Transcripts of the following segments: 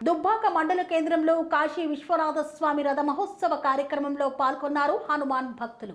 దుబ్బాక మండల కేంద్రంలో కాశీ విశ్వనాథ స్వామి రథ మహోత్సవ కార్యక్రమంలో పాల్గొన్నారు హనుమాన్ భక్తులు.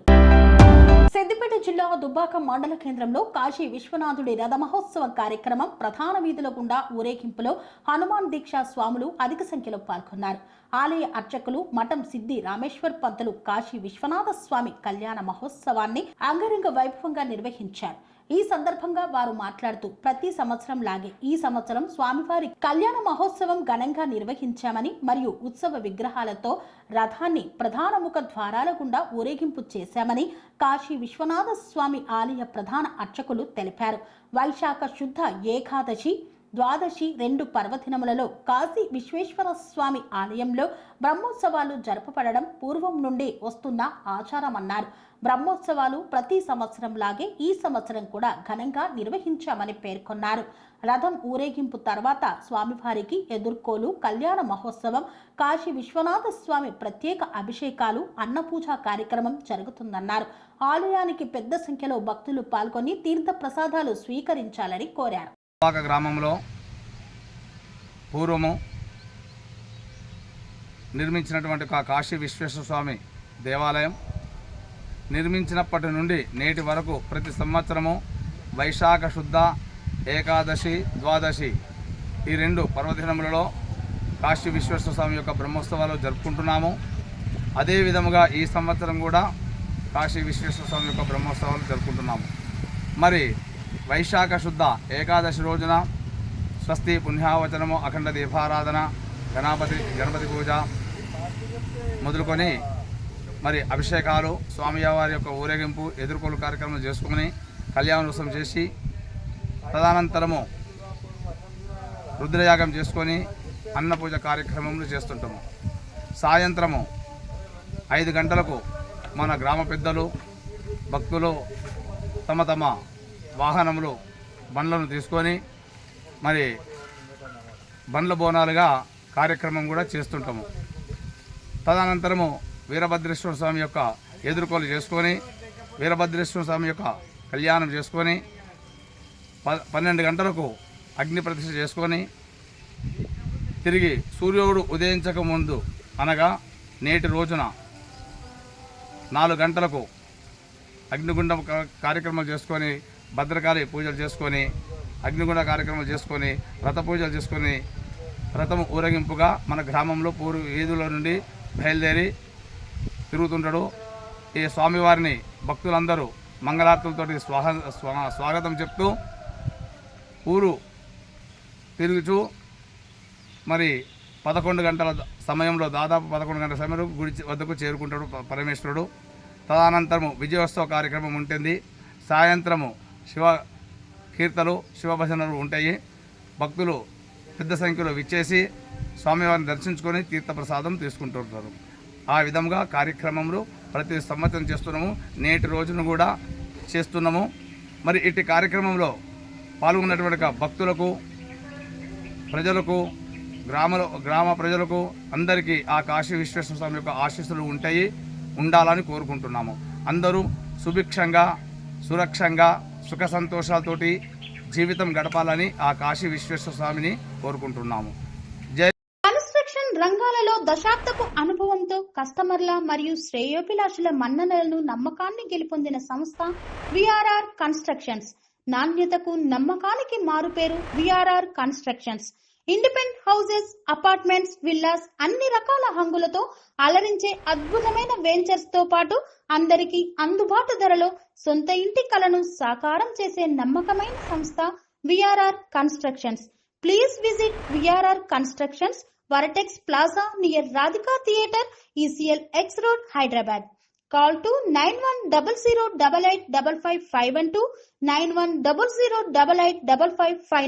సిద్దిపేట జిల్లా దుబ్బాక మండల కేంద్రంలో కాశీ విశ్వనాథుడి రథ మహోత్సవ కార్యక్రమం ప్రధాన వీధుల గుండా ఊరేగింపులో హనుమాన్ దీక్షా స్వాములు అధిక సంఖ్యలో పాల్గొన్నారు. ఆలయ అర్చకులు మఠం సిద్ధి రామేశ్వర్ పంతులు కాశీ విశ్వనాథ స్వామి కళ్యాణ మహోత్సవాన్ని అంగరంగ వైభవంగా నిర్వహించారు. ఈ సందర్భంగా వారు మాట్లాడుతూ ప్రతి సంవత్సరం లాగే ఈ సంవత్సరం స్వామివారి కళ్యాణ మహోత్సవం ఘనంగా నిర్వహించామని మరియు ఉత్సవ విగ్రహాలతో రథాన్ని ప్రధాన ముఖ ద్వారాల గుండా ఊరేగింపు చేశామని కాశీ విశ్వనాథ స్వామి ఆలయ ప్రధాన అర్చకులు తెలిపారు. వైశాఖ శుద్ధ ఏకాదశి ద్వాదశి 2 పర్వదినములలో కాశీ విశ్వేశ్వర స్వామి ఆలయంలో బ్రహ్మోత్సవాలు జరపబడడం పూర్వం నుండి వస్తున్న ఆచారమన్నారు. బ్రహ్మోత్సవాలు ప్రతి సంవత్సరం లాగే ఈ సంవత్సరం కూడా ఘనంగా నిర్వహించామని పేర్కొన్నారు. రథం ఊరేగింపు తర్వాత స్వామివారికి ఎదుర్కోలు కళ్యాణ మహోత్సవం, కాశీ విశ్వనాథ స్వామి ప్రత్యేక అభిషేకాలు, అన్నపూజ కార్యక్రమం జరుగుతుందన్నారు. ఆలయానికి పెద్ద సంఖ్యలో భక్తులు పాల్గొని తీర్థ ప్రసాదాలు స్వీకరించాలని కోరారు. గ్రామంలో పూర్వము నిర్మించినటువంటి కాశీ విశ్వేశ్వర స్వామి దేవాలయం నిర్మించినప్పటి నుండి నేటి వరకు ప్రతి సంవత్సరము వైశాఖ శుద్ధ ఏకాదశి ద్వాదశి ఈ 2 పర్వదినములలో కాశీ విశ్వేశ్వర స్వామి యొక్క బ్రహ్మోత్సవాలు జరుపుకుంటున్నాము. అదే విధముగా ఈ సంవత్సరం కూడా కాశీ విశ్వేశ్వర స్వామి యొక్క బ్రహ్మోత్సవాలు జరుపుకుంటున్నాము. మరి వైశాఖ శుద్ధ ఏకాదశి రోజున స్వస్తి పుణ్యావచనము, అఖండ దీపారాధన, గణపతి పూజ మొదలుకొని మరి అభిషేకాలు, స్వామివారి యొక్క ఊరేగింపు, ఎదుర్కోలు కార్యక్రమం చేసుకుని కళ్యాణోత్సవం చేసి తదనంతరము రుద్రయాగం చేసుకొని అన్నపూజ కార్యక్రమములు చేస్తుంటాము. సాయంత్రము 5 గంటలకు మన గ్రామ పెద్దలు భక్తులు తమ తమ వాహనములు బండ్లను తీసుకొని మరి బండ్ల బోనాలుగా కార్యక్రమం కూడా చేస్తుంటాము. తదనంతరము వీరభద్రేశ్వర స్వామి యొక్క ఎదుర్కోలు చేసుకొని వీరభద్రేశ్వర స్వామి యొక్క కళ్యాణం చేసుకొని 12 గంటలకు అగ్ని ప్రతిష్ఠ చేసుకొని తిరిగి సూర్యుడు ఉదయించక ముందు అనగా నేటి రోజున 4 గంటలకు అగ్నిగుండం కార్యక్రమాలు చేసుకొని భద్రకాళి పూజలు చేసుకొని అగ్నిగుండ కార్యక్రమాలు చేసుకొని రథ పూజలు చేసుకొని రథము ఊరేగింపుగా మన గ్రామంలో పూర్వ వీధుల నుండి బయలుదేరి తిరుగుతుంటాడు. ఈ స్వామివారిని భక్తులందరూ మంగళార్తులతోటి స్వాగతం చెప్తూ ఊరు తిరుగుచూ మరి 11 గంటల సమయంలో దాదాపు 11 గంటల సమయంలో గుడి వద్దకు చేరుకుంటాడు పరమేశ్వరుడు. తదనంతరము విజయోత్సవ కార్యక్రమం ఉంటుంది. సాయంత్రము శివ కీర్తనలు, శివ భజనలు ఉంటాయి. భక్తులు పెద్ద సంఖ్యలో విచ్చేసి స్వామివారిని దర్శించుకొని తీర్థప్రసాదం తీసుకుంటుంటారు. ఆ విధంగా కార్యక్రమంలో ప్రతి సంవత్సరం చేస్తున్నాము. నేటి రోజును కూడా చేస్తున్నాము. మరి ఇట్టి కార్యక్రమంలో పాల్గొన్నటువంటి భక్తులకు, ప్రజలకు, గ్రామ ప్రజలకు అందరికీ ఆ కాశీ విశ్వేశ్వర స్వామి యొక్క ఆశీస్సులు ఉండాలని కోరుకుంటున్నాము. అందరూ సుభిక్షంగా, సురక్షంగా, సుఖ సంతోషాలతోటి జీవితం గడపాలని ఆ కాశీ విశ్వేశ్వర స్వామిని కోరుకుంటున్నాము. కన్స్ట్రక్షన్ రంగాలలో దశాబ్దపు అనుభవంతో కస్టమర్ల మరియు శ్రేయోభిలాషుల మన్ననలను, నమ్మకాన్ని గెలుపొందిన సంస్థ విఆర్ఆర్ కన్స్ట్రక్షన్స్. నాణ్యతకు, నమ్మకానికి మారుపేరు VRR constructions. Independent houses, apartments, villas అన్ని రకాల హంగులతో అలరించే అద్భుతమైన వెంచర్స్ తో పాటు అందరికీ అందుబాటు ధరలో సొంత ఇంటి కలను సాకారం చేసే నమ్మకమైన సంస్థ VRR constructions. Please visit VRR constructions, వరటెక్స్ plaza near Radhika theatre, ECL X Road, Hyderabad. Call to 910088555512 9100885555.